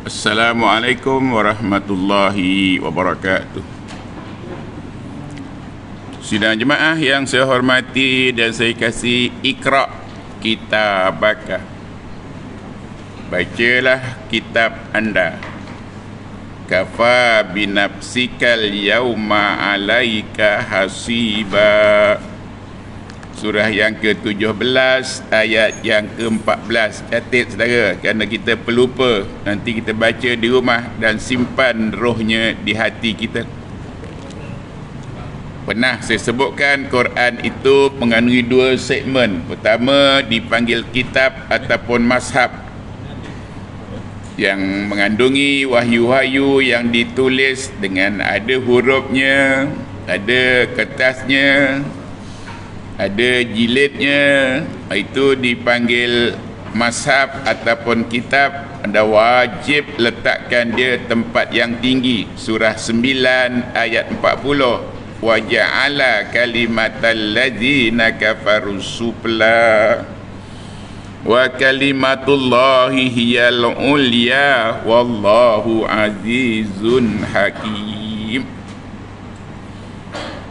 Assalamualaikum warahmatullahi wabarakatuh. Sidang jemaah yang saya hormati dan saya kasih, Iqra, kitabaka. Bacalah kitab anda. Kafa binafsikal yauma alaika hasiba. Surah yang ke-17 ayat yang ke-14. Catat saudara, kerana kita pelupa. Nanti kita baca di rumah dan simpan rohnya di hati kita. Pernah saya sebutkan Quran itu mengandungi dua segmen. Pertama dipanggil kitab ataupun mazhab, yang mengandungi wahyu-wahyu yang ditulis dengan ada hurufnya, ada kertasnya, ada jilidnya. Itu dipanggil mazhab ataupun kitab. Anda wajib letakkan dia tempat yang tinggi. Surah 9 ayat 40. Wa ja'ala kalimatal ladzina kafaru sufla wa kalimatullahi hiyal ulya wallahu azizun hakim.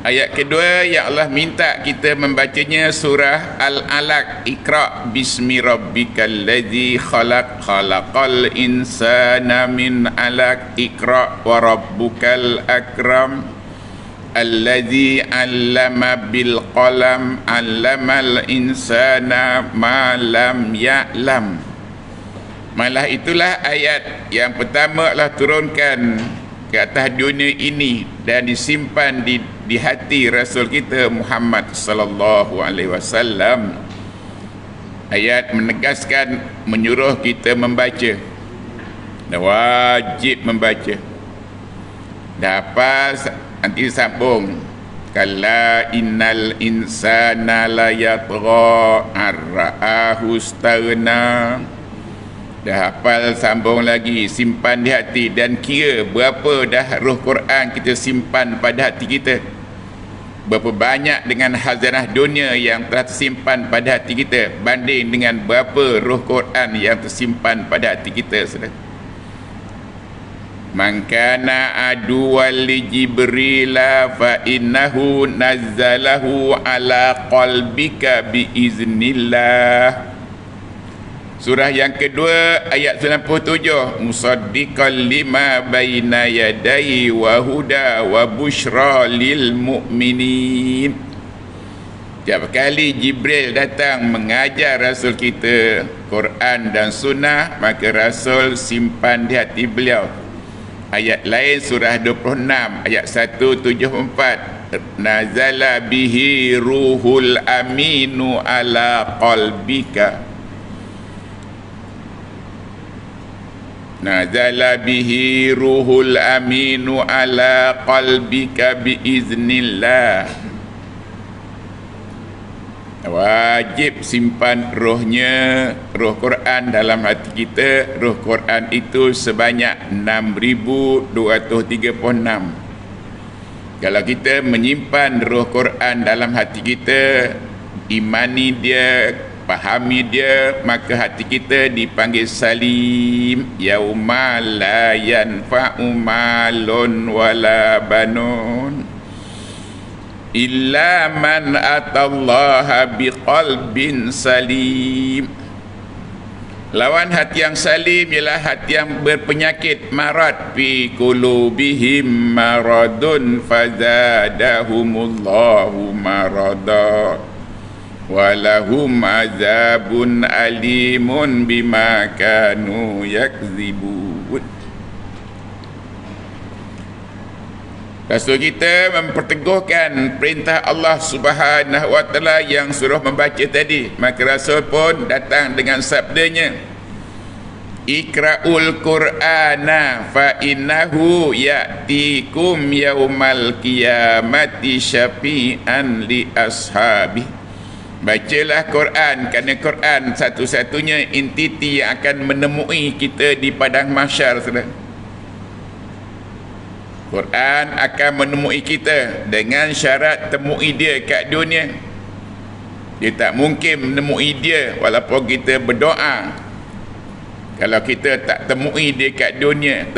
Ayat kedua yang Allah minta kita membacanya surah Al-Alaq. Iqra bismi rabbikal ladzi khalaq, khalaqal insana min alaq, iqra wa rabbukal akram alladzi 'allama bil qalam 'allamal insana ma lam ya'lam. Malah itulah ayat yang pertama Allah turunkan ke atas dunia ini dan disimpan di hati Rasul kita Muhammad sallallahu alaihi wasallam. Ayat menegaskan, menyuruh kita membaca dan wajib membaca. Dapat nanti sambung, kalla innal insana la yatgha ar-ra'ahu istaghna. Dah hafal, sambung lagi, simpan di hati. Dan kira berapa dah roh Quran kita simpan pada hati kita, berapa banyak dengan khazanah dunia yang telah tersimpan pada hati kita banding dengan berapa roh Quran yang tersimpan pada hati kita. Saudara, man kana aduwwan li Jibrila fa innahu nazzalahu ala qalbika bi iznillah. Surah yang kedua ayat 97, musaddiqan lima baina yadayhi wa huda wa busyra lil mu'minin. Setiap kali Jibril datang mengajar Rasul kita Quran dan Sunnah, maka Rasul simpan di hati beliau. Ayat lain surah 26 ayat 174, nazala bihi ruhul aminu ala qalbika, nazala bihi ruhul aminu ala qalbika biiznillah. Wajib simpan rohnya, roh Quran dalam hati kita. Roh Quran itu sebanyak 6,236. Kalau kita menyimpan roh Quran dalam hati kita, imani dia, fahami dia, maka hati kita dipanggil salim. Yauma la yanfa'u malun wala banun illa man atallaha biqalbin salim. Lawan hati yang salim ialah hati yang berpenyakit, marad, fi qulubihim maradun fazadahumullahu marada walahum azabun alimun bima kanu yakzibun. Rasul kita memperteguhkan perintah Allah Subhanahu wa taala yang suruh membaca tadi. Maka Rasul pun datang dengan sabdanya, Iqra'ul Qur'ana fa innahu ya'tikum yaumal qiyamati syafi'an li ashabi. Bacalah Quran, kerana Quran satu-satunya entiti yang akan menemui kita di padang mahsyar. Quran akan menemui kita dengan syarat temui dia kat dunia. Dia tak mungkin menemui dia walaupun kita berdoa. Kalau kita tak temui dia kat dunia,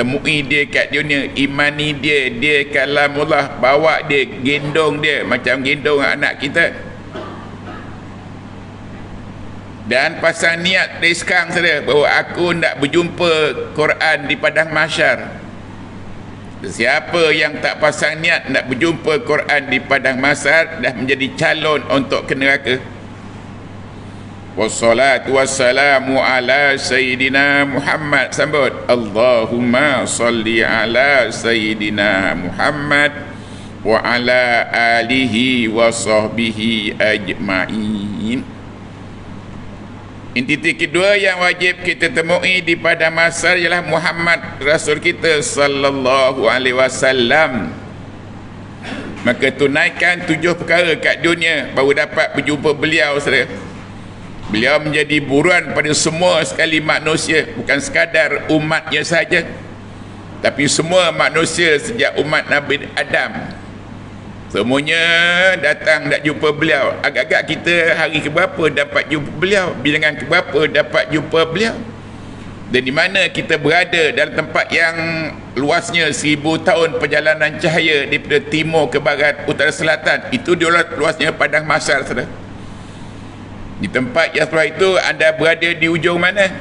imani dia, dia kalamullah, bawa dia, gendong dia macam gendong anak kita. Dan pasang niat dari sekarang saja bahawa aku nak berjumpa Quran di padang mahsyar. Siapa yang tak pasang niat nak berjumpa Quran di padang mahsyar dah menjadi calon untuk ke neraka. Wassalatu wassalamu ala Sayyidina Muhammad. Sambut. Allahumma salli ala Sayyidina Muhammad wa ala alihi wa sahbihi ajma'in. Entiti kedua yang wajib kita temui di padang mahsyar ialah Muhammad Rasul kita sallallahu alaihi wasallam. Maka tunaikan 7 perkara kat dunia baru dapat berjumpa beliau, saudara. Beliau menjadi buruan pada semua sekali manusia, bukan sekadar umatnya saja, tapi semua manusia sejak umat Nabi Adam. Semuanya datang nak jumpa beliau. Agak-agak kita hari keberapa dapat jumpa beliau, bilangan keberapa dapat jumpa beliau. Dan di mana kita berada dalam tempat yang luasnya 1000 tahun perjalanan cahaya daripada timur ke barat, utara selatan, itu dia luasnya padang mahsyar, saudara. Di tempat yang sebelah itu anda berada di ujung mana?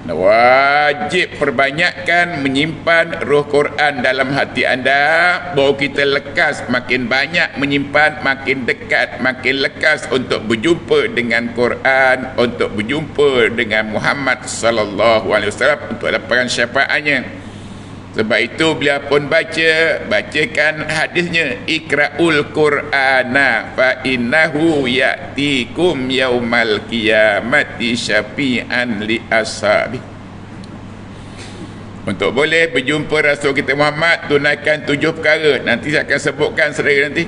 Wajib perbanyakkan menyimpan roh Quran dalam hati anda, bahawa kita lekas, makin banyak menyimpan, makin dekat, makin lekas untuk berjumpa dengan Quran, untuk berjumpa dengan Muhammad sallallahu alaihi wasallam, untuk dapatkan syafaatnya. Sebab itu beliau pun bacakan hadisnya, Iqra'ul Qur'ana fa innahu ya'tikum yaumal qiyamati syafi'an li ashabi. Untuk boleh berjumpa Rasul kita Muhammad, tunaikan 7 perkara. Nanti saya akan sebutkan saudara nanti.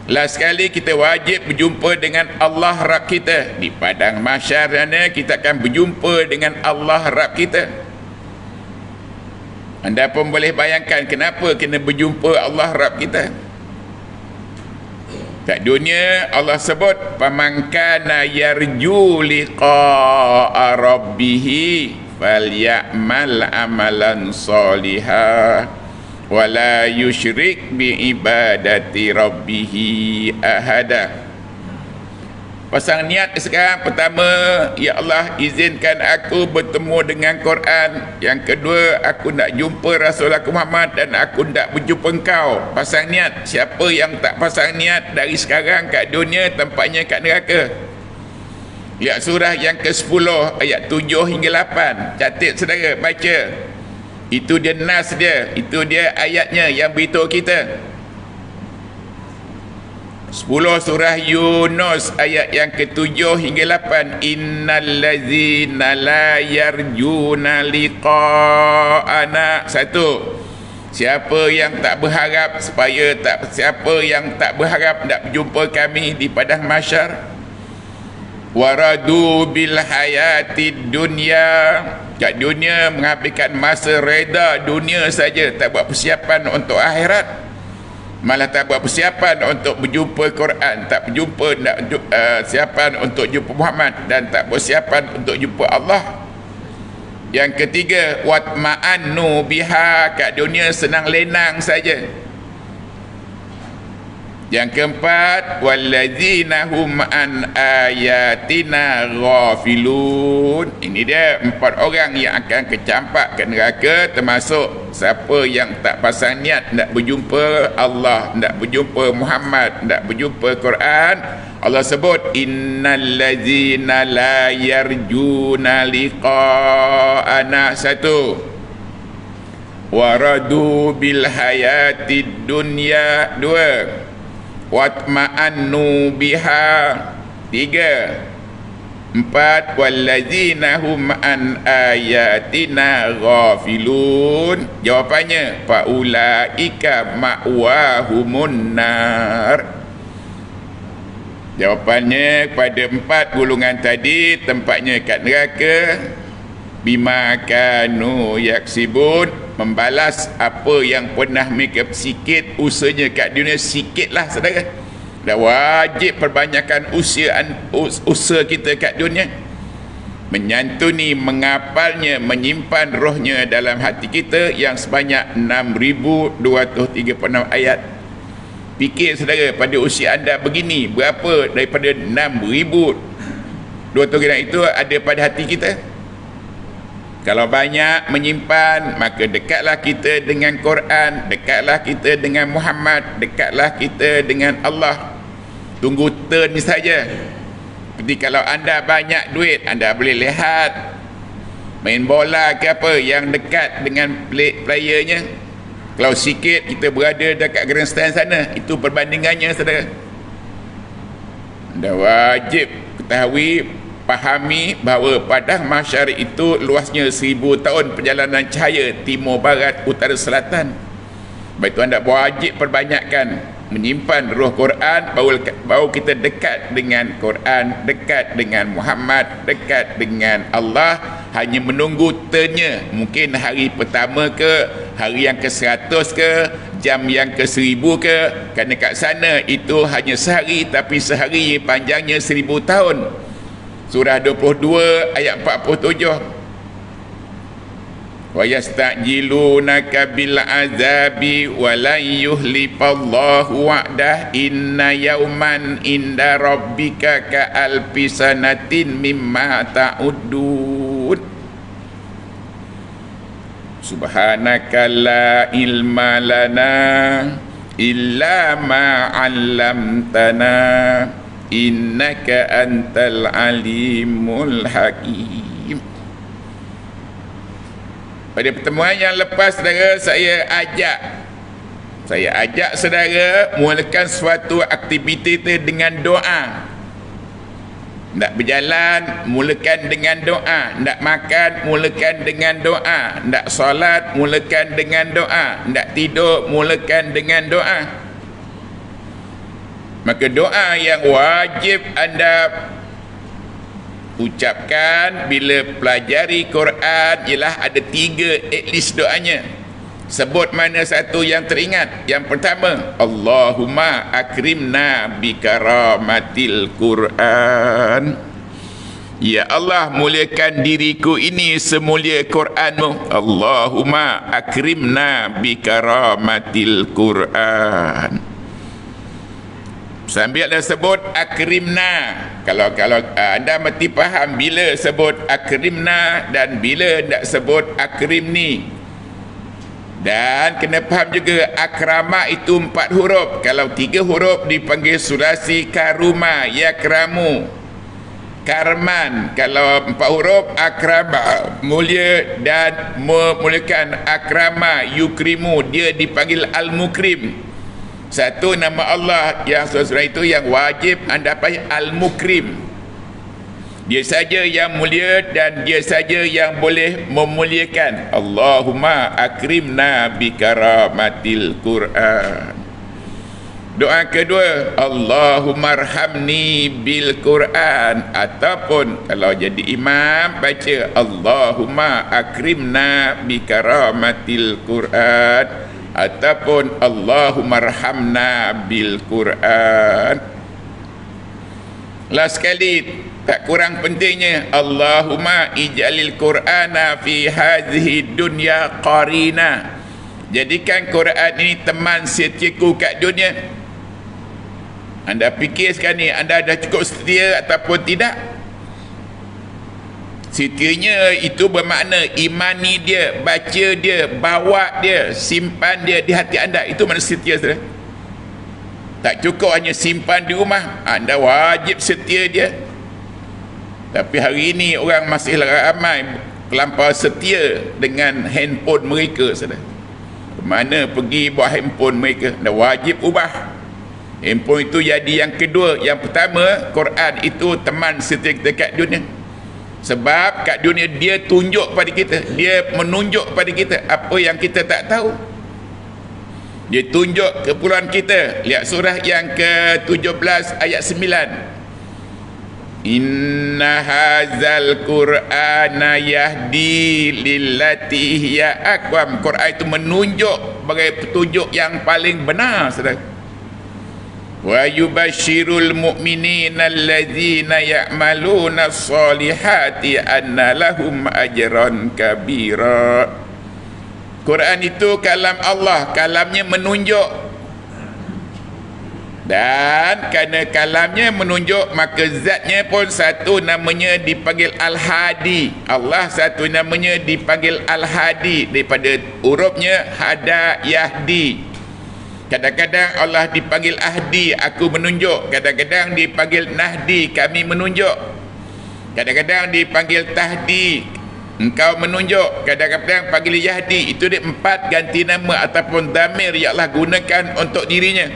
Last sekali kita wajib berjumpa dengan Allah Rabb kita. Di padang mahsyar kita akan berjumpa dengan Allah Rabb kita. Anda pun boleh bayangkan kenapa kena berjumpa Allah Rabb kita. Kat dunia Allah sebut, faman kana yarju liqa'a rabbih falyamal amalan salihah wa la yusyrik bi ibadati rabbih ahada. Pasang niat sekarang, pertama, ya Allah izinkan aku bertemu dengan Quran. Yang kedua, aku nak jumpa Rasul aku Muhammad dan aku nak berjumpa engkau. Pasang niat. Siapa yang tak pasang niat dari sekarang kat dunia, tempatnya kat neraka. Lihat surah yang ke-10 ayat 7 hingga 8. Catat saudara, baca. Itu dia nas dia, itu dia ayatnya yang beritahu kita. 10 surah Yunus ayat yang ke-7 hingga 8. Innal ladzina la yarjuna liqa'ana. 1. Siapa yang tak berharap siapa yang tak berharap nak berjumpa kami di padang mahsyar. Waradu bil hayatid dunya. Kat dunia menghabiskan masa reda dunia saja, tak buat persiapan untuk akhirat. Malah tak buat persiapan untuk berjumpa Quran, tak berjumpa siapan untuk jumpa Muhammad, dan tak persiapan untuk jumpa Allah. Yang ketiga, watma'annu biha. Kat dunia senang lenang saja. Yang keempat, walladzina hum an ayatina ghafilun. Ini dia 4 orang yang akan kecampak ke neraka, termasuk siapa yang tak pasang niat nak berjumpa Allah, nak berjumpa Muhammad, nak berjumpa Quran. Allah sebut, innal ladzina la yarjuna liqa'ana. 1. Waradu bil hayatid dunya. 2. Watma'annu biha. 3. 4. Walladzina hum an ayatina ghafilun. Jawapannya, faulaika ma'wahumun nar. Jawapannya kepada 4 golongan tadi, tempatnya kat neraka. Bima kanu yaksibun, membalas apa yang pernah mereka sikit usahanya kat dunia. Sikitlah saudara. Dan wajib perbanyakkan usaha kita kat dunia. menyantuni, mengapalnya, menyimpan rohnya dalam hati kita yang sebanyak 6,236 ayat. Fikir saudara, pada usia anda begini, berapa daripada 6,236 itu ada pada hati kita? Kalau banyak menyimpan, maka dekatlah kita dengan Quran, dekatlah kita dengan Muhammad, dekatlah kita dengan Allah. Tunggu turn saja. Jadi kalau anda banyak duit, anda boleh lihat main bola ke apa yang dekat dengan playernya. Kalau sikit kita berada dekat grandstand sana, itu perbandingannya saudara. Anda wajib ketahui, pahami bahawa padang mahsyar itu luasnya 1000 tahun perjalanan cahaya, timur, barat, utara, selatan. Baik itu anda wajib perbanyakkan menyimpan roh Quran, baru kita dekat dengan Quran, dekat dengan Muhammad, dekat dengan Allah. Hanya menunggu turnya, mungkin hari pertama ke, hari yang ke-100 ke, jam yang ke-1000 ke. Kerana kat sana itu hanya sehari, tapi sehari panjangnya 1000 tahun. Surah 22 ayat 47. Wa yasta'jilunaka bil azabi wa la yuhlifallahu wa'dah inna yawman inda rabbika ka alfi sanatin mimma ta'uddun. Subhanaka la ilma lana illa ma 'allamtana innaka antal alimul hakim. Pada pertemuan yang lepas saudara, saya ajak saudara mulakan suatu aktiviti itu dengan doa. Nak berjalan, mulakan dengan doa. Nak makan, mulakan dengan doa. Nak solat, mulakan dengan doa. Nak tidur, mulakan dengan doa. Maka doa yang wajib anda ucapkan bila pelajari Quran ialah ada 3 at least doanya. Sebut mana satu yang teringat. Yang pertama, Allahumma akrimna bikaramatil Quran. Ya Allah, muliakan diriku ini semulia Quranmu. Allahumma akrimna bikaramatil Quran. Sambil anda sebut akrimna, kalau anda mesti faham bila sebut akrimna dan bila nak sebut akrimni. Dan kena faham juga akrama itu 4 huruf. Kalau 3 huruf dipanggil sulasi karuma, yakramu, karman. Kalau 4 huruf akrama, mulia dan memuliakan. Akrama yukrimu, dia dipanggil al-mukrim. Satu nama Allah yang sesuai itu yang wajib anda panggil Al-Mukrim. Dia saja yang mulia dan dia saja yang boleh memuliakan. Allahumma akrimna bikaramatil Quran. Doa kedua, Allahumma arhamni bil Quran. Ataupun kalau jadi imam baca Allahumma akrimna bikaramatil Quran. Ataupun Allahumma arhamna bil Quran. Last sekali, tak kurang pentingnya, Allahumma ij'alil Qur'ana fi hadhihi dunya qarina. Jadikan Quran ini teman setiaku kat dunia. Anda fikir sekarang ni, anda dah cukup setia ataupun tidak? Setianya itu bermakna imani dia, baca dia, bawa dia, simpan dia di hati anda. Itu mana setia saudara. Tak cukup hanya simpan di rumah, anda wajib setia dia. Tapi hari ini orang masih ramai terlampau setia dengan handphone mereka saudara. Mana pergi buat handphone mereka, anda wajib ubah. Handphone itu jadi yang kedua. Yang pertama, Quran itu teman setia kita kat dunia. Sebab kat dunia dia tunjuk pada kita, dia menunjuk pada kita apa yang kita tak tahu. Dia tunjuk keperluan kita. Lihat surah yang ke-17 ayat 9. Inna hazal Qur'ana yahdi lillati hiya aqwam. Quran itu menunjuk sebagai petunjuk yang paling benar saudara. wa yubashshirul mu'minina allazina ya'maluna as-solihati anna lahum ajran kabira. Quran itu kalam Allah, kalamnya menunjuk, dan kerana kalamnya menunjuk maka zatnya pun satu namanya dipanggil Al-Hadi. Allah satu namanya dipanggil Al-Hadi daripada hurufnya hada yahdi. Kadang-kadang Allah dipanggil Ahdi, aku menunjuk. Kadang-kadang dipanggil Nahdi, kami menunjuk. Kadang-kadang dipanggil Tahdi, engkau menunjuk. Kadang-kadang panggil Yahdi. Itu dia 4 ganti nama ataupun damir yang Allah gunakan untuk dirinya.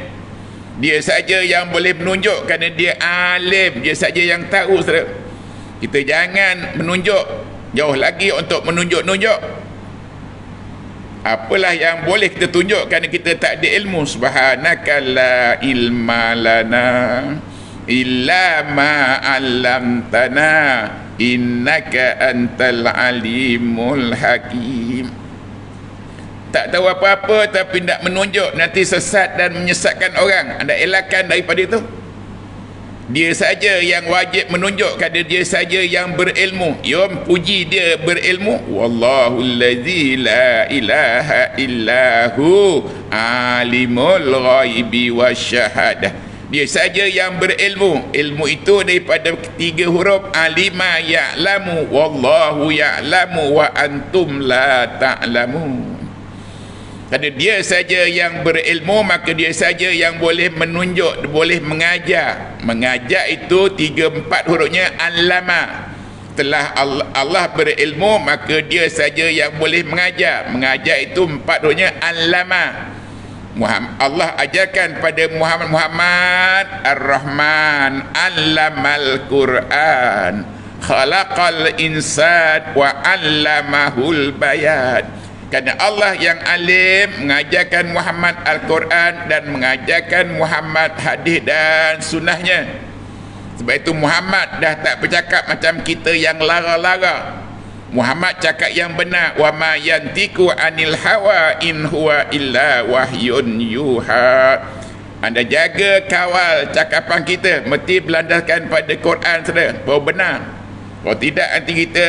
Dia saja yang boleh menunjuk kerana dia alim, dia saja yang tahu, saudara. Kita jangan menunjuk, jauh lagi untuk menunjuk-nunjuk. Apalah yang boleh kita tunjuk kerana kita tak ada ilmu. Subhanaka la ilma lana illa ma 'allamtana innaka antal alimul hakim. Tak tahu apa-apa tapi nak menunjuk, nanti sesat dan menyesatkan orang. Anda elakkan daripada itu. Dia saja yang wajib menunjuk kerana dia saja yang berilmu. Yom puji dia berilmu. Wallahu allazi la ilaha illahu alimul ghaibi wasyahadah. Dia saja yang berilmu. Ilmu itu daripada 3 huruf alima ya'lamu, wallahu ya'lamu wa antum la ta'lamun. Kerana dia saja yang berilmu, maka dia saja yang boleh menunjuk, boleh mengajar. Mengajar itu 3-4 hurufnya allama. Setelah Allah berilmu, maka dia saja yang boleh mengajar. Mengajar itu 4 hurufnya allama. Allah ajarkan pada Muhammad Ar-Rahman allamal Quran khalaqal insan wa allamahul bayan. Kerana Allah yang alim mengajarkan Muhammad Al-Quran dan mengajarkan Muhammad hadis dan sunnahnya. Sebab itu Muhammad dah tak bercakap macam kita yang lara-lara. Muhammad cakap yang benar. Wa ma yantiku anil hawa in huwa illa wahyun yuha. Anda jaga kawal cakapan kita, mesti berlandaskan pada Quran saja, baru benar. Kalau tidak nanti kita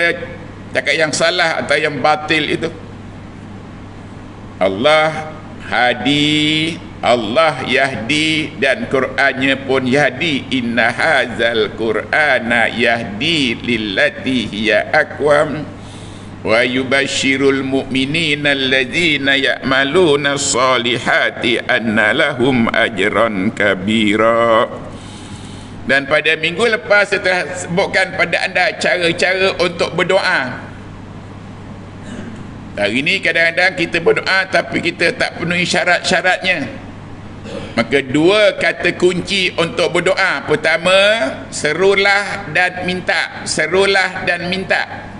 cakap yang salah atau yang batil itu. Allah hadi, Allah yahdi, dan Qur'annya pun yahdi. Inna hazal Qur'ana yahdi lillati hiya aqwam wa yubashshirul mu'minina allazina ya'maluna as-solihati anna lahum ajran kabira. Dan pada minggu lepas saya telah sebutkan pada anda cara-cara untuk berdoa. Hari ini kadang-kadang kita berdoa tapi kita tak penuhi syarat-syaratnya. Maka 2 kata kunci untuk berdoa. Pertama, serulah dan minta. Serulah dan minta.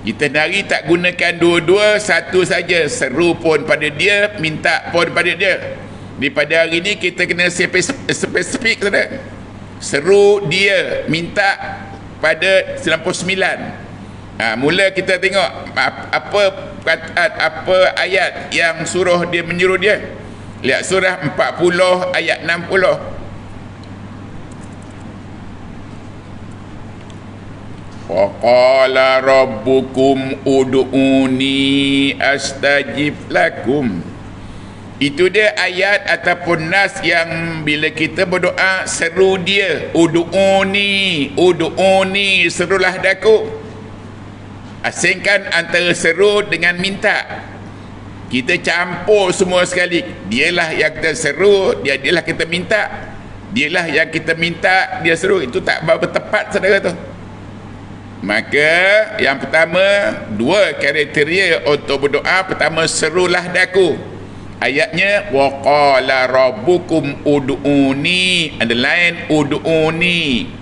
Kita hari tak gunakan dua-dua, satu saja. Seru pun pada dia, minta pun pada dia. Daripada hari ini kita kena spesifik saja. Seru dia, minta pada 99. Mula kita tengok apa ayat yang suruh dia menyuruh dia. Lihat surah 40 ayat 60. Wa qala rabbukum ud'uni astajib lakum. Itu dia ayat ataupun nas yang bila kita berdoa seru dia, ud'uni, ud'uni, serulah daku. Asingkan antara seru dengan minta. Kita campur semua sekali. Dialah yang kita seru, dialah kita minta. Dialah yang kita minta, dia seru. Itu tak berapa tepat, saudara tu. Maka yang pertama, 2 kriteria untuk berdoa. Pertama, serulah daku. Ayatnya wa qala rabbukum ud'uni, underline ud'uni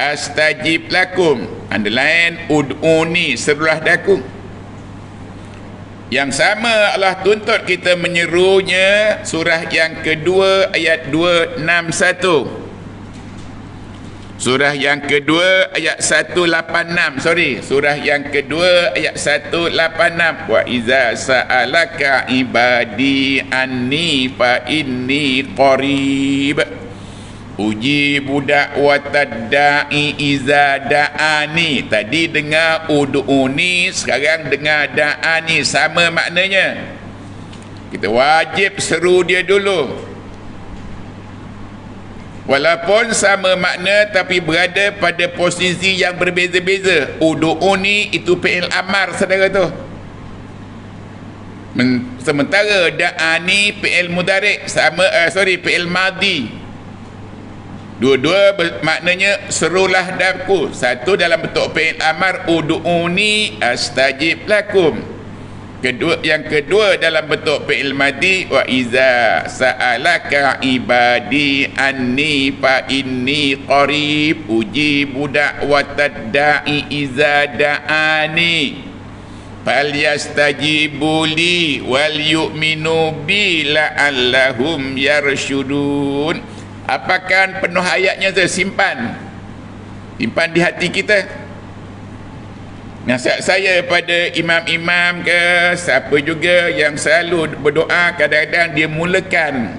astajib lakum, underline ud'uni, serulah daku. Yang sama Allah tuntut kita menyerunya, surah yang kedua ayat 261. Surah yang kedua ayat 186. Surah yang kedua ayat 186. Wa iza sa'alaka ibadi anni fa inni qarib. Ujibu da'watad da'i iza da'ani. Tadi dengar ud'uni, sekarang dengar da'ani, sama maknanya. Kita wajib seru dia dulu. Walaupun sama makna tapi berada pada posisi yang berbeza-beza. Ud'uni itu fi'il amar, saudara tu. Sementara da'ani fi'il mudhari' sama fi'il madhi. Dua-dua maknanya serulah daku. Satu dalam bentuk fi'il amar, ud'uni astajib lakum. Yang kedua dalam bentuk fi'il madhi, wa iza sa'alaka ibadi anni fa inni qarib ujibu da'watad da'i iza da'ani falyastajibu li wal yu'minu bi la'allahum yarshudun. Apakah penuh ayatnya tu? Simpan di hati kita. Nasihat saya pada imam-imam ke siapa juga yang selalu berdoa, kadang-kadang dia mulakan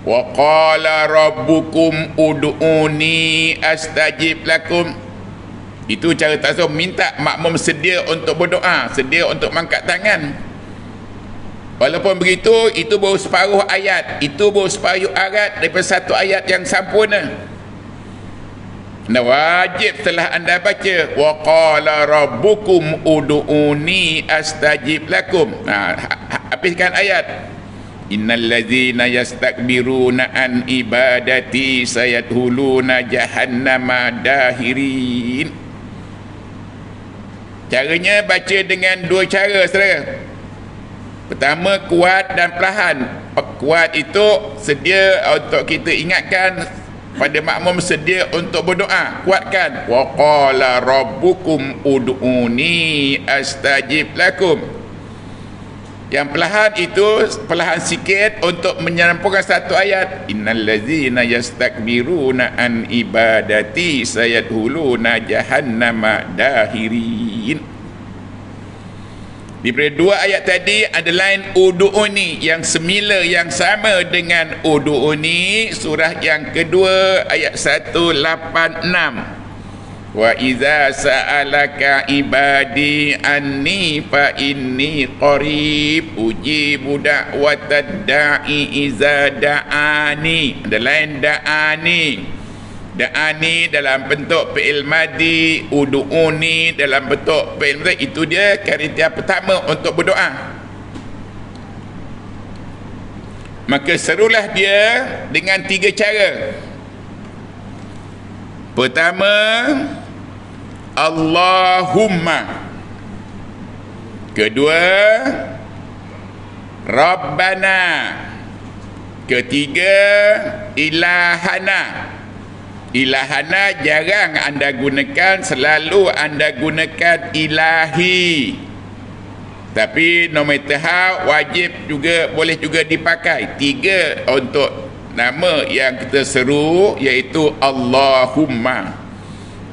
wa qala rabbukum ud'uni astajib lakum. Itu cara tasawuf, minta makmum sedia untuk berdoa, sedia untuk mengangkat tangan. Walaupun begitu, itu baru separuh ayat, itu baru separuh ayat daripada satu ayat yang sempurna. Anda wajib setelah anda baca wa qala rabbukum ud'uni astajib lakum, habiskan ayat. Innal ladzina yastakbiruna an ibadati sayadkhuluna jahannama dahirin. Caranya baca dengan dua cara, saudara. Pertama, kuat dan perlahan. Kuat itu sedia untuk kita ingatkan pada makmum sedia untuk berdoa, kuatkan wa qala rabbukum ud'uni astajib lakum. Yang perlahan itu perlahan sikit untuk menyempurnakan satu ayat. Innal ladzina yastakbiruna an ibadati sayadkhuluna jahannama dahirin. Di dua ayat tadi ada lain ud'uni yang semila, yang sama dengan ud'uni surah yang kedua ayat 186. Wa iza sa'alaka ibadi anni fa inni qarib ujibu da'watad da'i iza da'ani. Ada lain da'ani. Da'ani dalam bentuk fi'il madhi, ud'uni dalam bentuk fi'il mudhari. Itu dia kriteria pertama untuk berdoa. Maka serulah dia dengan tiga cara. Pertama, Allahumma. Kedua, Rabbana. Ketiga, Ilahana. Ilahana jarang anda gunakan, selalu anda gunakan ilahi. Tapi no matter how, wajib juga, boleh juga dipakai. Tiga untuk nama yang kita seru, iaitu Allahumma.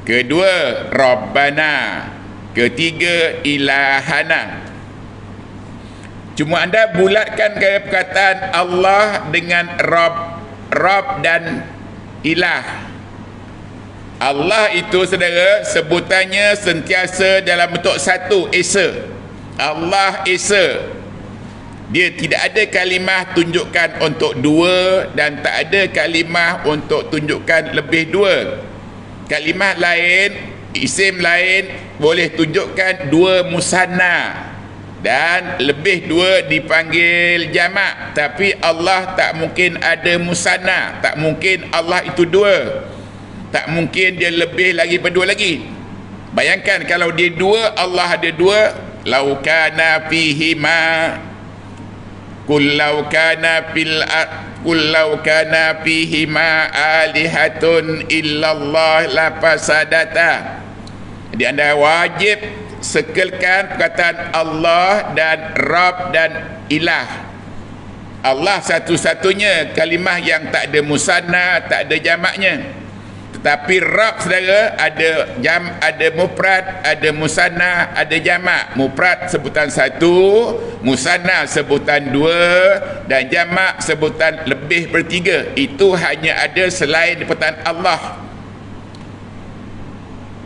Kedua, Rabbana. Ketiga, Ilahana. Cuma anda bulatkan perkataan Allah dengan Rabb dan Ilah. Allah itu, saudara, sebutannya sentiasa dalam bentuk satu, Esa. Allah Esa. Dia tidak ada kalimah tunjukkan untuk dua dan tak ada kalimah untuk tunjukkan lebih dua. Kalimah lain, isim lain boleh tunjukkan dua musanna dan lebih dua dipanggil jamak. Tapi Allah tak mungkin ada musanna, tak mungkin Allah itu dua. Tak mungkin dia lebih lagi berdua lagi. Bayangkan kalau dia dua, Allah ada dua. Lau kana fihima kullau kana fihima alihatun illallah la fasadata. Jadi anda wajib sekelkan perkataan Allah dan Rabb dan Ilah. Allah satu-satunya kalimah yang tak ada musanna, tak ada jamaknya. Tapi Rabb saudara ada mufrad, ada musanna, ada jamak. Mufrad sebutan satu, musanna sebutan dua, dan jamak sebutan lebih bertiga. Itu hanya ada selain perkataan Allah.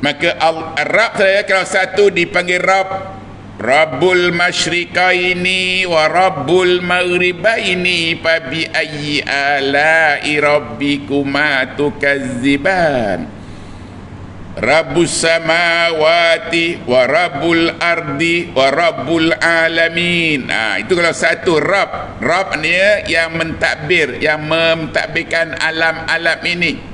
Maka Rabb saudara, kalau satu dipanggil Rabb, Rabbul masyriqaini wa Rabbul maghribaini fa bi ayyi ala'i rabbikuma tukazziban. Rabbus samawati wa Rabbul ardi wa Rabbul alamin. Itu kalau satu Rabb. Rabb ni yang mentadbir, yang mentadbirkan alam-alam ini.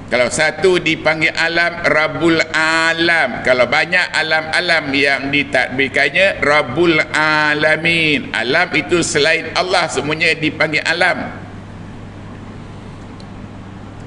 Kalau satu dipanggil alam, Rabbul Alam. Kalau banyak alam-alam yang ditadbirkannya, Rabbul Alamin. Alam itu selain Allah, semuanya dipanggil alam.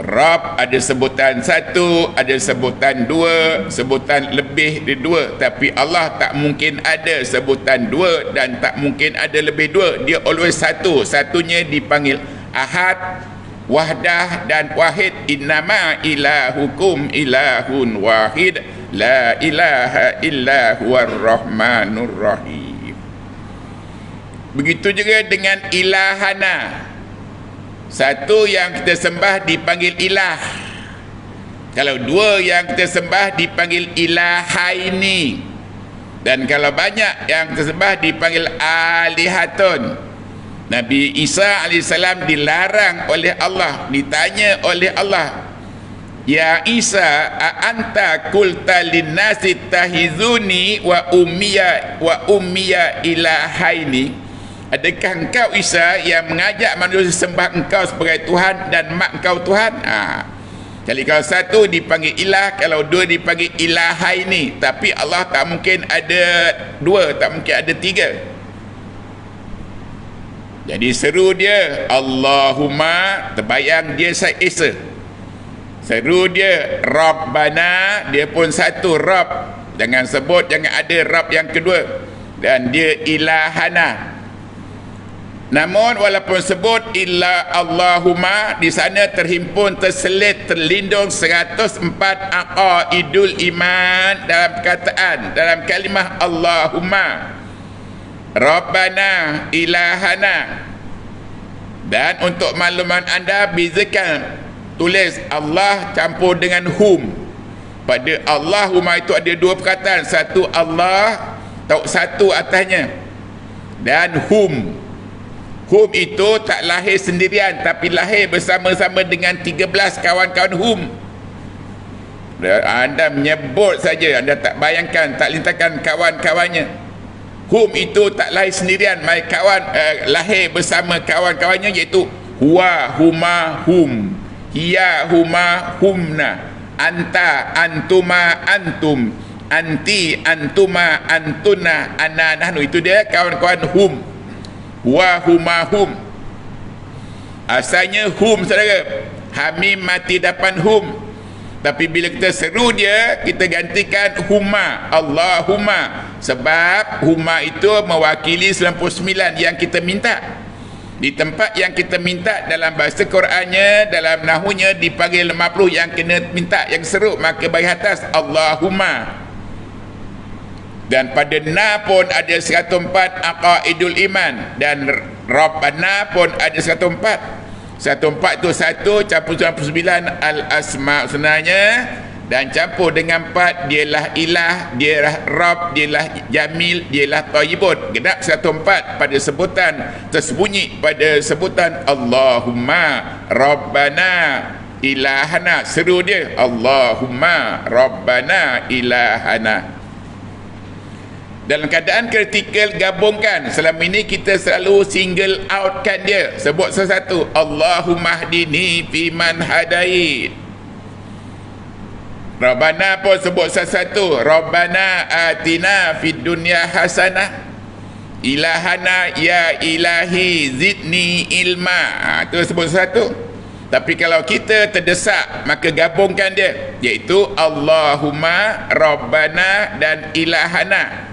Rabb ada sebutan satu, ada sebutan dua, sebutan lebih dari dua. Tapi Allah tak mungkin ada sebutan dua dan tak mungkin ada lebih dua. Dia always satu. Satunya dipanggil Ahad, Wahdah dan Wahid. Innama ilahukum ilahun wahid, la ilaha illa huwar rahmanur rahim. Begitu juga dengan ilahana. Satu yang kita sembah dipanggil ilah. Kalau dua yang kita sembah dipanggil ilahaini. Dan kalau banyak yang kita sembah dipanggil alihatun. Nabi Isa AS dilarang oleh Allah, ditanya oleh Allah, Ya Isa, anta qulta linnasi tahizuni wa ummiya ilahaini. Adakah engkau Isa yang mengajak manusia sembah engkau sebagai Tuhan dan mak engkau Tuhan? Jadi kalau satu dipanggil ilah, kalau dua dipanggil ilahaini. Tapi Allah tak mungkin ada dua, tak mungkin ada tiga. Jadi seru dia Allahumma, terbayang dia Syed Esa. Seru dia Rabbana, dia pun satu Rabb. Jangan sebut, jangan ada Rabb yang kedua. Dan dia ilahana. Namun walaupun sebut illa Allahumma, di sana terhimpun, terselit, terlindung 104 aqaidul iman dalam perkataan, dalam kalimah Allahumma, Rabbana, ilahana. Dan untuk makluman anda, bezakan, tulis Allah campur dengan hum. Pada Allahumma itu ada dua perkataan, satu Allah, satu atasnya, dan hum. Hum itu tak lahir sendirian, tapi lahir bersama-sama dengan 13 kawan-kawan hum. Anda menyebut saja, anda tak bayangkan, tak lintakan kawan-kawannya. Hum itu tak lahir sendirian, mereka lahir bersama kawan-kawannya, iaitu huwa, huma, hum, hiya, huma, humna, anta, antuma, antum, anti, antuma, antuna, ana, nahnu. Itu dia kawan-kawan hum. Huwa, huma, hum. Asalnya hum saudara, hamim mati depan hum. Tapi bila kita seru dia, kita gantikan huma, Allahumma. Sebab huma itu mewakili 99 yang kita minta. Di tempat yang kita minta dalam bahasa Qurannya, dalam nahunya dipanggil 50 yang kena minta, yang seru, maka bagi atas Allahumma. Dan pada na pun ada 104 aqaidul iman. Dan Rabbana pun ada 104. 104 itu satu campur 99 al-asma sebenarnya, dan campur dengan 4 dialah ilah, dialah Rabb, dialah jamil, dialah thayyibun. Genap 104 pada sebutan tersembunyi pada sebutan Allahumma Rabbana ilahana. Seru dia Allahumma Rabbana ilahana. Dalam keadaan kritikal, gabungkan. Selama ini kita selalu single outkan dia, sebut sesuatu. Allahumma hdini fiman hadait. Rabbana pun sebut sesuatu. Rabbana atina fid dunya hasanah. Ilahana ya ilahi zidni ilma. Itu sebut sesuatu. Tapi kalau kita terdesak, maka gabungkan dia, iaitu Allahumma Rabbana dan ilahana.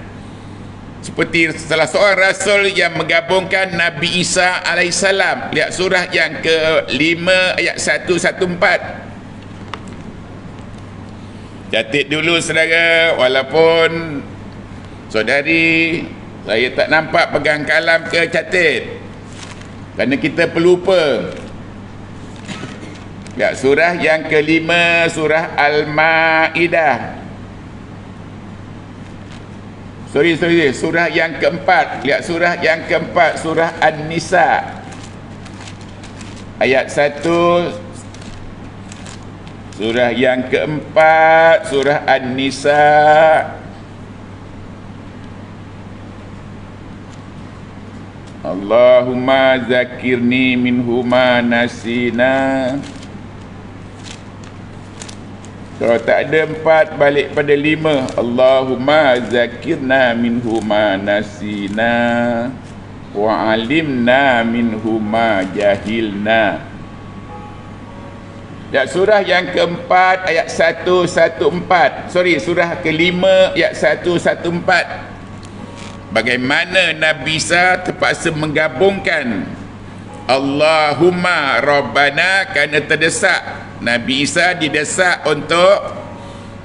Seperti salah seorang rasul yang menggabungkan Nabi Isa AS. Lihat surah yang ke-5 ayat 114. Catat dulu saudara, walaupun saudari saya tak nampak pegang kalam ke catat, kerana kita pelupa. Ya, surah yang kelima, surah Al-Ma'idah. Surah yang keempat. Lihat surah yang keempat, surah An-Nisa. Ayat 1. Surah yang keempat, surah An-Nisa. Allahumma zakirni minhuma nasina. Kalau tak ada 4, balik pada 5. Allahumma zakirna minhuma nasina wa alimna minhuma jahilna. Ya, surah yang keempat ayat 114. Surah kelima ayat 114. Bagaimana Nabi Isa terpaksa menggabungkan Allahumma Rabbana kerana terdesak. Nabi Isa didesak untuk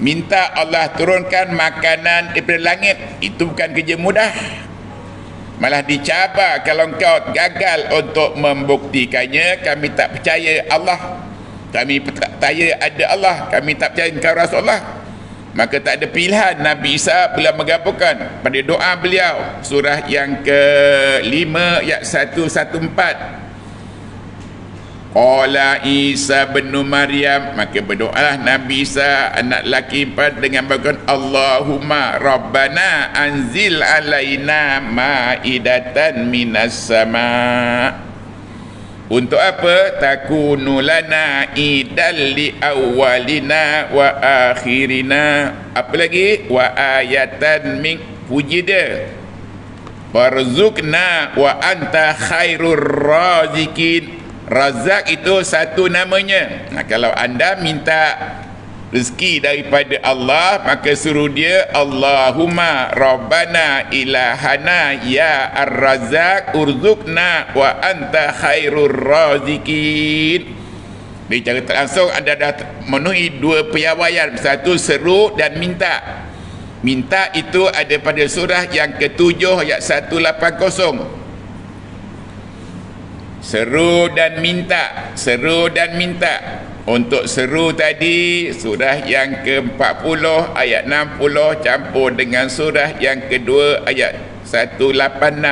minta Allah turunkan makanan daripada langit. Itu bukan kerja mudah. Malah dicabar kalau engkau gagal untuk membuktikannya. Kami tak percaya Allah, kami tak percaya ada Allah, kami tak percaya engkau Rasulullah. Maka tak ada pilihan. Nabi Isa bila menggabungkan pada doa beliau, surah yang ke-5 ayat 114. Qala Isa bin Maryam, maka berdoalah Nabi Isa anak laki dengan bagian Allahumma Rabbana anzil alaina ma'idatan minas sama. Untuk apa? Takunu lana idal li awwalina wa akhirina. Apa lagi? Wa ayatan min, puji dia. Warzuqna wa anta khairur razikin. Razak itu satu namanya. Nah, kalau anda minta rezeki daripada Allah, maka suruh dia Allahumma Rabbana ilahana ya ar-razak urzuqna wa anta khairur razikin. Di cara tak langsung anda dah memenuhi dua piawaian. Satu, seru dan minta. Minta itu ada pada surah yang ke-7 ayat 180. Seru dan minta, seru dan minta. Untuk seru tadi, surah yang ke-40 ayat 60 campur dengan surah yang kedua ayat 186.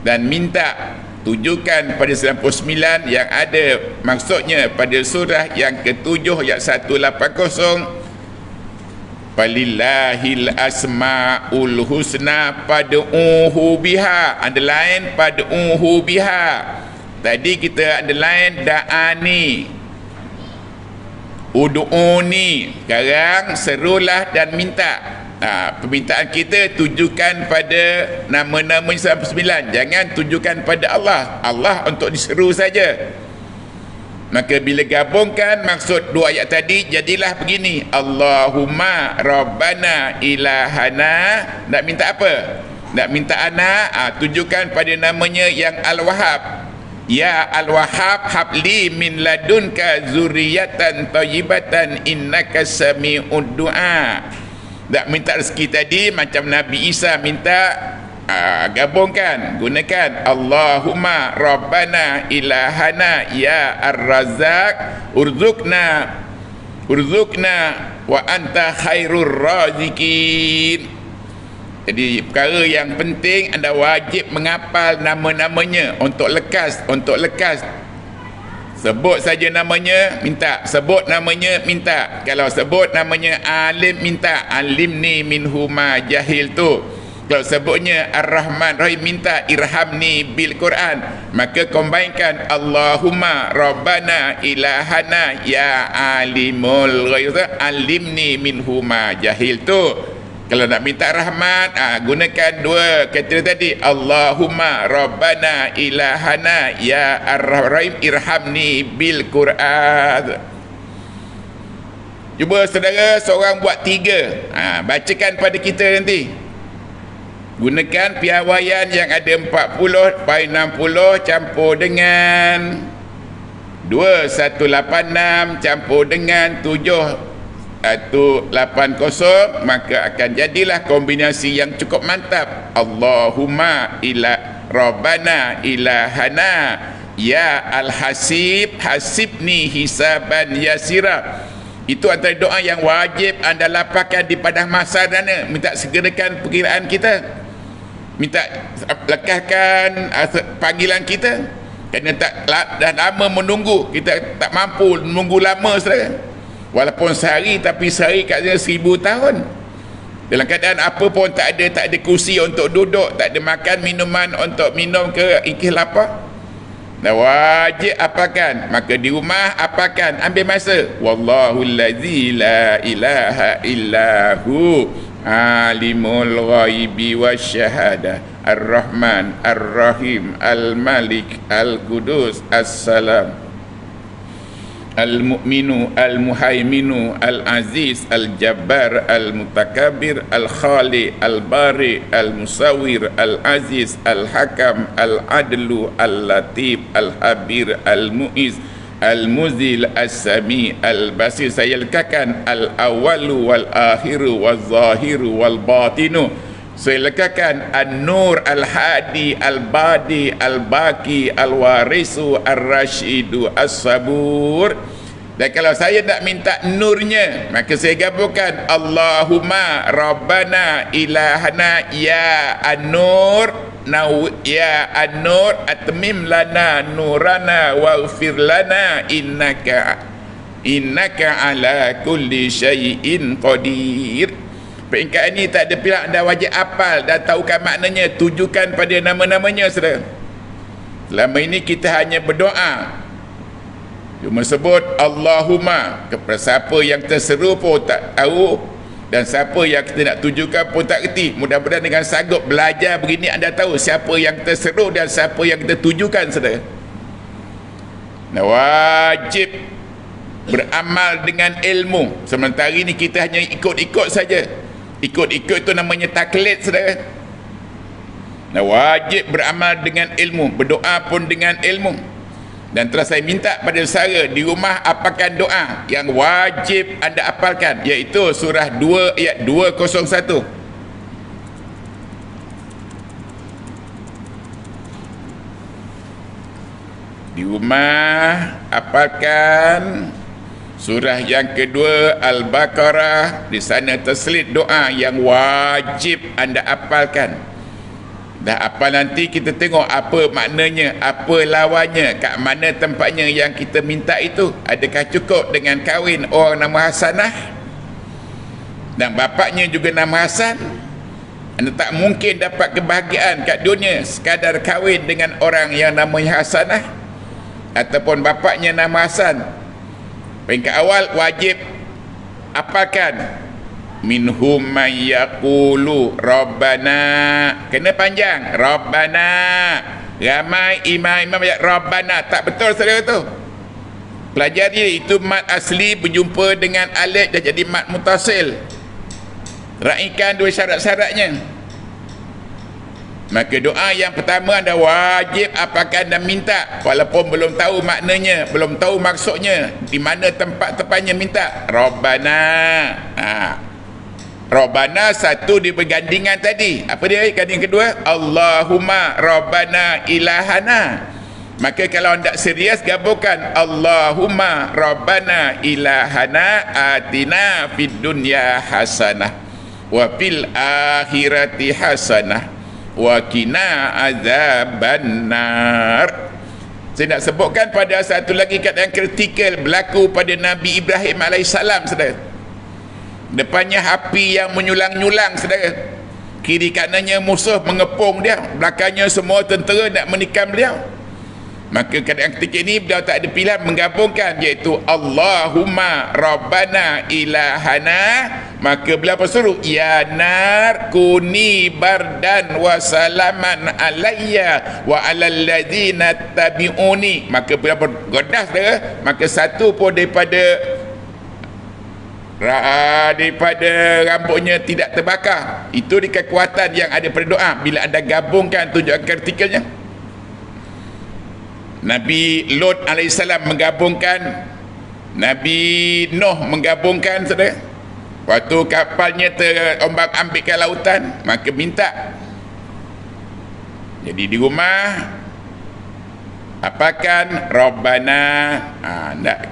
Dan minta, tujukan pada 99 yang ada maksudnya pada surah yang ke-7 ayat 180. Walillahil asma'ul husna pad'uhu biha. Underline pad'uhu biha. Tadi kita underline da'ani, ud'uni. Sekarang serulah dan minta. Permintaan kita tujukan pada nama-nama 99. Jangan tujukan pada Allah. Allah untuk diseru saja. Maka bila gabungkan maksud dua ayat tadi, jadilah begini. Allahumma Rabbana ilahana. Nak minta apa? Nak minta anak, tujukan pada namanya yang Al-Wahhab. Ya Al-Wahhab habli min ladunka zuriyatan thayyibatan innaka sami'ud du'a. Tak minta rezeki tadi macam Nabi Isa minta, gabungkan, gunakan Allahumma Rabbana ilahana ya ar-razak urzuqna wa anta khairur razikin. Jadi perkara yang penting, anda wajib menghafal nama-namanya untuk lekas. Sebut saja namanya, minta. Sebut namanya, minta. Kalau sebut namanya alim, minta alimni minhuma jahil tu. Kalau sebutnya Ar-Rahman Rahim, minta irhamni bil Quran. Maka combinekan Allahumma Rabbana ilahana ya alimul ghaib alimni minhuma jahil tu. Kalau nak minta rahmat, gunakan dua kata tadi. Allahumma Rabbana ilahana ya ar-rahim irhamni bil Quran. Cuba saudara seorang buat 3. Bacakan pada kita nanti. Gunakan piawaian yang ada 40 by 60 campur dengan 2186 campur dengan 7 180, maka akan jadilah kombinasi yang cukup mantap. Allahumma ila Rabbana ilahana ya al-hasib hasibni hisaban yasira. Itu antara doa yang wajib anda lapangkan di padang mahsyar sana. Minta segerakan perkiraan kita, minta lekahkan panggilan kita, kerana dah lama menunggu, kita tak mampu menunggu lama saudara. Walaupun sehari, tapi sehari katanya 1000 tahun. Dalam keadaan apa pun tak ada kursi untuk duduk, tak ada makan minuman untuk minum ke ikis lapar. Dah wajib apakan, maka di rumah apakan, ambil masa. Wallahu allazi la ilaha illahu alimul ghaibi wasyahada ar-rahman ar-rahim al-malik al-qudus as-salam al-mu'minu al-muhaiminu al-aziz al-jabbar al-mutakabir al-khali al-bari al-musawir al-aziz al-hakam al-adlu al-latif al-habir al-mu'iz al-muzil as-sami al-basir. Saya lekakan al-awalu wal-akhiru wal-zahiru wal-batinu. Saya lekakan an-nur al-hadi al-badi al-baki al-warisu ar-rashidu as-sabur. Dan kalau saya nak minta nurnya, maka saya gabungkan Allahumma Rabbana ilahana ya an-nur ya an-nur atmim lana nurana waghfir lana innaka ala kulli syai'in qadir. Peringkat ini tak ada pihak anda wajib hafal dan tahukan maknanya, tujukan pada nama-namanya saudara. Selama ini kita hanya berdoa, cuma sebut Allahumma, kepada siapa yang terseru pun tak tahu, dan siapa yang kita nak tujukan pun tak kerti. Mudah-mudahan dengan sanggup belajar begini anda tahu siapa yang terseru dan siapa yang kita tujukan saudara. Nah, wajib beramal dengan ilmu. Sementara ini kita hanya ikut-ikut saja. Ikut-ikut itu namanya taklid saudara. Nah, wajib beramal dengan ilmu, berdoa pun dengan ilmu. Dan telah saya minta pada saudara di rumah apakan doa yang wajib anda hafalkan, iaitu surah 2 ayat 201. Di rumah hafalkan surah yang kedua Al-Baqarah. Di sana terselit doa yang wajib anda hafalkan. Dah apa nanti kita tengok apa maknanya, apa lawannya, kat mana tempatnya yang kita minta itu. Adakah cukup dengan kahwin orang nama Hasanah dan bapaknya juga nama Hasan? Anda tak mungkin dapat kebahagiaan kat dunia sekadar kahwin dengan orang yang namanya Hasanah ataupun bapaknya nama Hasan. Peringkat awal wajib hafalkan. Minhum man yaqulu Rabbana, kena panjang, Rabbana. Ramai imam-imam yang Rabbana, tak betul saudara tu. Pelajari itu mat asli berjumpa dengan alif dah jadi mat mutasil. Raikan dua syarat-syaratnya. Maka doa yang pertama anda wajib hafalkan dan minta, walaupun belum tahu maknanya, belum tahu maksudnya, di mana tempat tepatnya minta Rabbana. Rabbana satu di bergandingan tadi. Apa dia ganding kedua? Allahumma Rabbana ilahana. Maka kalau anda serius gabungkan Allahumma Rabbana ilahana atina fid dunya hasanah wa fil akhirati hasanah wa qina azabannar. Saya nak sebutkan pada satu lagi keadaan kritikal berlaku pada Nabi Ibrahim AS saudara. Depannya api yang menyulang-nyulang saudara, kiri kanannya musuh mengepung dia, belakangnya semua tentera nak menikam beliau. Maka keadaan ketika ini beliau tak ada pilihan menggabungkan, iaitu Allahumma Rabbana ilahana. Maka beliau bersuruh ya nar kuni bardan wa salaman alayya wa alal ladzina tabi'uni. Maka beliau bergodah saudara, maka satu pun daripada rambutnya tidak terbakar. Itu di kekuatan yang ada pada doa bila anda gabungkan tujuan kritikalnya. Nabi Lut AS menggabungkan, Nabi Nuh menggabungkan saudara. Waktu kapalnya terombang ambik ke lautan, maka minta. Jadi di rumah apakan Rabbana,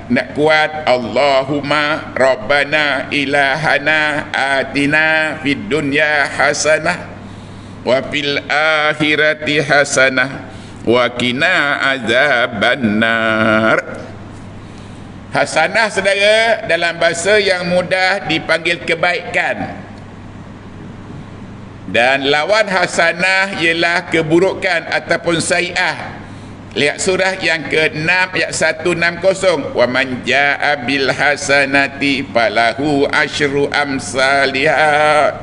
nak kuat, Allahumma Rabbana ilahana atina fid dunya hasanah wa fil akhirati hasanah wa qina azabannar. Hasanah, saudara, dalam bahasa yang mudah dipanggil kebaikan, dan lawan hasanah ialah keburukan ataupun sayi'ah. Lihat surah yang ke-6 ayat 160. Wa man jaa bil hasanati falahu asyru amsalihha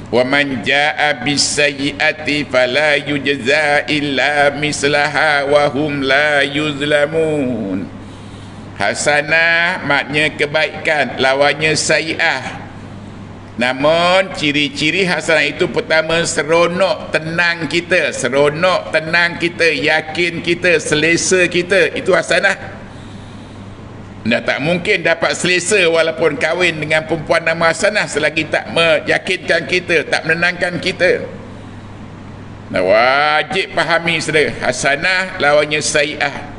wa man jaa bis sayyiati fala yujza illa mislaha wa hum la yuzlamun. Hasanah maknanya kebaikan, lawannya sayi'ah. Namun ciri-ciri hasanah itu pertama, seronok tenang kita, seronok tenang kita, yakin kita, selesa kita, itu hasanah. Dah tak mungkin dapat selesa walaupun kahwin dengan perempuan nama hasanah selagi tak meyakinkan kita, tak menenangkan kita. Nah, wajib fahami, saudara, hasanah lawannya sayi'ah.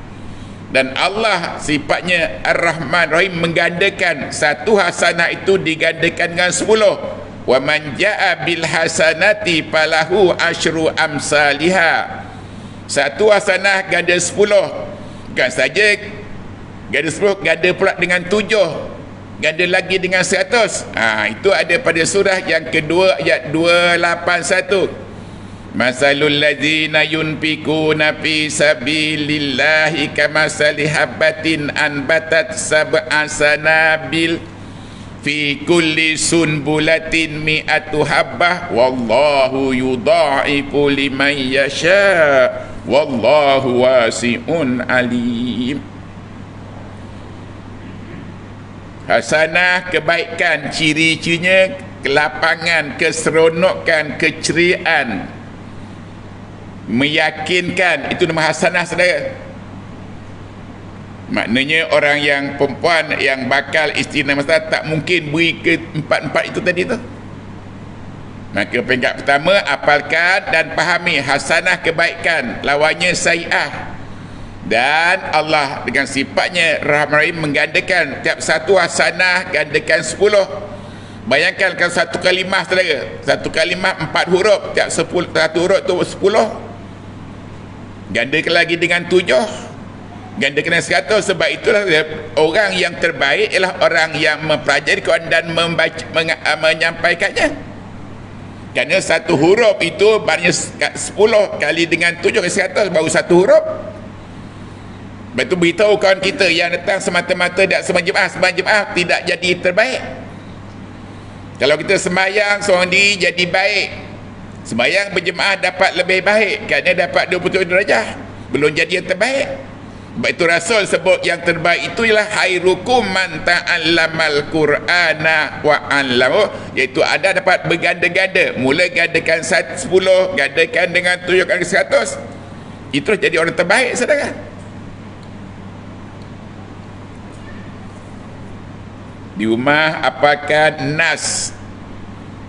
Dan Allah sifatnya Ar-Rahman Rahim, menggandakan satu hasanah itu digandakan dengan 10. Wa man jaa bil hasanati falahu asyru amsalihha. Satu hasanah ganda 10. Bukan saja ganda 10, ganda pula dengan 7, ganda lagi dengan 100. Itu ada pada surah yang kedua ayat 281. Masalul ladzina yunfikuna fi sabilillahi kamasali habbatin anbatat sab'a sanabil fi kulli sunbulatin mi'atu habbah wallahu yudha'ifu liman yasha wallahu wasi'un alim. Hasanah, kebaikan, ciri-cirinya kelapangan, keseronokan, keceriaan, meyakinkan, itu nama hasanah, saudara. Maknanya orang yang perempuan yang bakal isteri Nabi Muhammad tak mungkin beri ke empat-empat itu tadi tu. Maka peringkat pertama, apalkan dan fahami hasanah, kebaikan, lawannya sayi'ah. Dan Allah dengan sifatnya Rahman Rahim menggandakan tiap satu hasanah, gandakan 10. Bayangkan kalau satu kalimah, saudara, satu kalimah 4 huruf, tiap 10, satu huruf tu 10, gandakan lagi dengan 7, gandakan dengan 100. Sebab itulah orang yang terbaik ialah orang yang mempelajari Quran dan menyampaikannya. Kerana satu huruf itu maknanya 10 kali dengan 7 kali 100 baru satu huruf. Sebab itu beritahu kawan kita yang datang semata-mata tak sembahyang jemaah tidak jadi terbaik. Kalau kita sembahyang seorang diri jadi baik, sembahyang berjemaah dapat lebih baik kerana dapat 27 darjah, belum jadi yang terbaik. Sebab itu Rasul sebut yang terbaik itu ialah khairukum man ta'allamal Qur'ana wa 'allamahu, iaitu ada dapat berganda-ganda, mula gandakan 10, gandakan dengan 7 kali 100, itu jadi orang terbaik, saudara. Di rumah apakah nas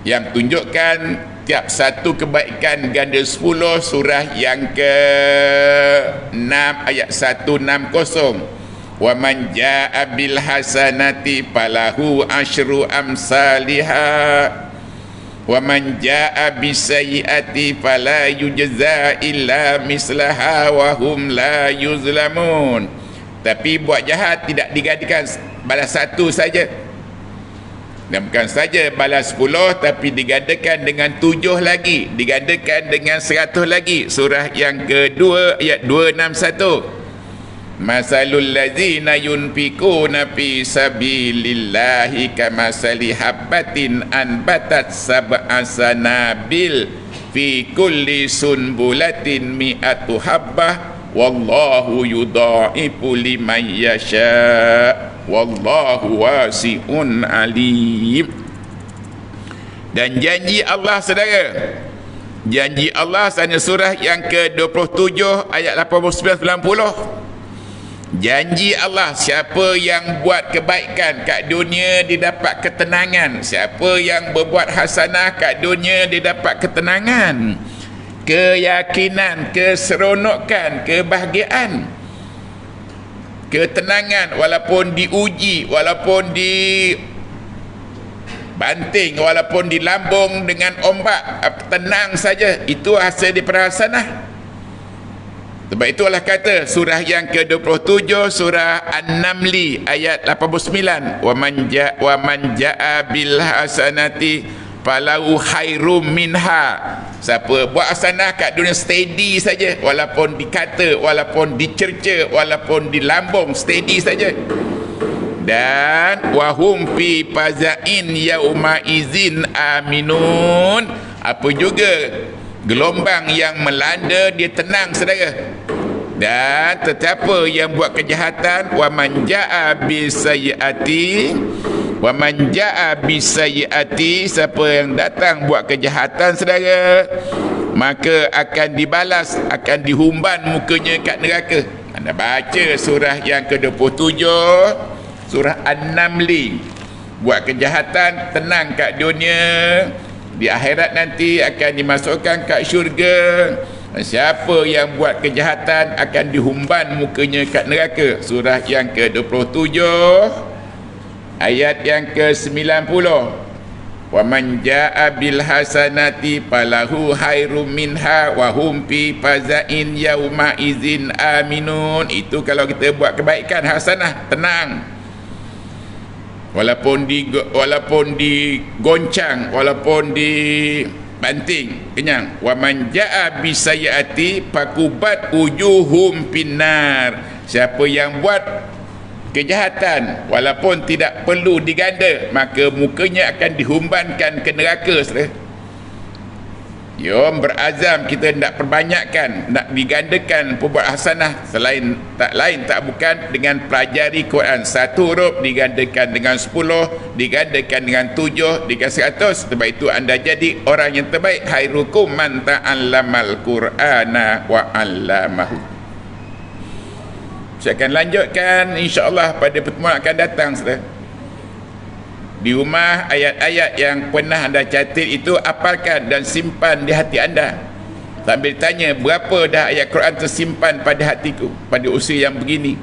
yang tunjukkan tiap satu kebaikan ganda 10, surah yang ke-6 ayat 160. Wa man jaa bil hasanati falahu asyru amsalihha wa man jaa bis sayyiati fala yujza illa mislaha wa hum la yuzlamun. Tapi buat jahat tidak digandakan balas 1 saja. Dan bukan saja balas 10, tapi digandakan dengan 7 lagi, digandakan dengan 100 lagi. Surah yang kedua ayat 261. Masalul ladzina yunfikuna fi sabilillahi kamasali habbatin anbatat sab'a sanabil fi kulli sunbulatin mi'atu habbah wallahu yudha'ifu liman yasha wallahu wasi'un alim. Dan janji Allah, saudara, janji Allah sana surah yang ke-27 ayat 89-90. Janji Allah, siapa yang buat kebaikan kat dunia dia dapat ketenangan. Siapa yang berbuat hasanah kat dunia dia dapat ketenangan, keyakinan, keseronokan, kebahagiaan, ketenangan. Walaupun diuji, walaupun dibanting, walaupun dilambung dengan ombak, tenang saja. Itu hasil daripada hasanah. Sebab itulah kata surah yang ke-27 surah An-Namli ayat 89, wa man jaa bil hasanati falahu khairum minha. Siapa buat hasanah kat dunia steady saja, walaupun dikata, walaupun dicerca, walaupun dilambung, steady saja. Dan wahum fi fazain yauma izin aminun. Apa juga gelombang yang melanda dia tenang, saudara. Dan tetapi yang buat kejahatan, wa man jaa bisayyiati, wa man jaa bisayyiati, siapa yang datang buat kejahatan, saudara, maka akan dibalas, akan dihumban mukanya kat neraka. Anda baca surah yang ke-27 surah An-Namli. Buat kejahatan tenang kat dunia, di akhirat nanti akan dimasukkan kat syurga. Siapa yang buat kejahatan akan dihumban mukanya kat neraka. Surah yang ke-27 ayat yang ke-90. Wa man jaa bil hasanati falahu khairum minha wa hum fi fazain yauma izin aminun. Itu kalau kita buat kebaikan hasanah, tenang. Walaupun digoncang, walaupun dibanting, kenyang. Wa man jaa bisayyiati fakubat wujuhum finnar. Siapa yang buat kejahatan walaupun tidak perlu diganda, maka mukanya akan dihumbankan ke neraka, saudara. Jom berazam kita nak perbanyakkan, nak digandakan perbuatan hasanah, selain tak lain tak bukan dengan pelajari Quran. Satu huruf digandakan dengan 10, digandakan dengan 7, dengan 100. Sebab itu anda jadi orang yang terbaik. Khairukum man ta'allamal Qur'ana wa 'allamahu. Saya akan lanjutkan insya-Allah pada pertemuan akan datang, saudara. Di rumah, ayat-ayat yang pernah anda catat itu apalkan dan simpan di hati anda. Sambil tanya, berapa dah ayat Quran tersimpan pada hatiku pada usia yang begini?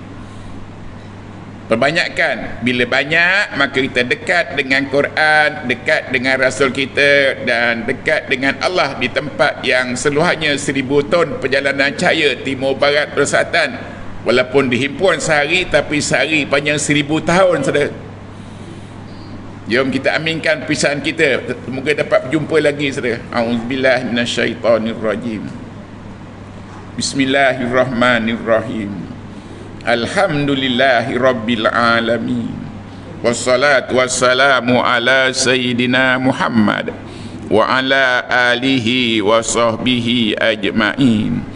Perbanyakkan. Bila banyak, maka kita dekat dengan Quran, dekat dengan Rasul kita, dan dekat dengan Allah di tempat yang seluruhnya 1000 tahun perjalanan cahaya timur barat bersatan. Walaupun dihimpun sehari, tapi sehari panjang 1000 tahun, saudara. Jom kita aminkan pisahan kita. Semoga dapat berjumpa lagi, saudara. A'udzubillahi minasyaitonirrajim. Bismillahirrahmanirrahim. Alhamdulillahi rabbil alamin. Wassalatu wassalamu ala sayyidina Muhammad wa ala alihi wa sahbihi ajma'in.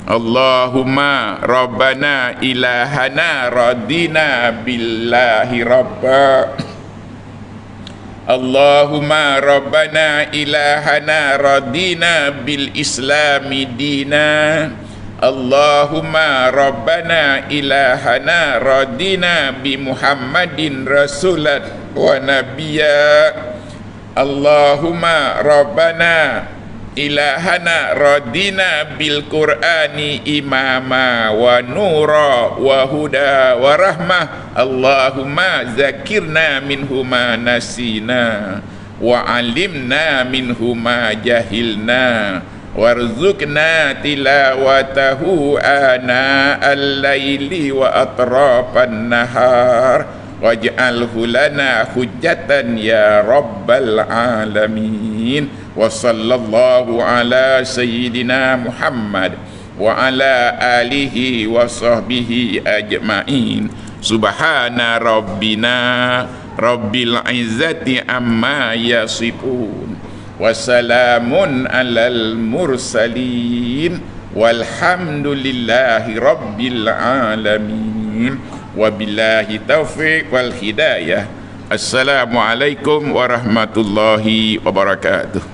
Allahumma rabbana ilahana radina billahi rabba. Allahumma rabbana ilahana radina bil islami dina. Allahumma rabbana ilahana radina bi Muhammadin rasulat wa nabiyya. Allahumma rabbana ilahana radina bil Qur'ani imama wa nura wa huda wa rahmah. Allahumma zakirna minhu ma nasina wa alimna minhu ma jahilna warzuqna tilawatahu ana al-laili wa atrafan nahar waj'alhu lana hujjatan ya rabbal alamin. Wa sallallahu ala sayyidina Muhammad wa ala alihi wa sahbihi ajma'in. Subhana rabbina rabbil izzati amma yasifun wa salamun alal mursalin walhamdulillahi rabbil alamin. Wabillahi taufiq wal hidayah. Assalamualaikum warahmatullahi wabarakatuh.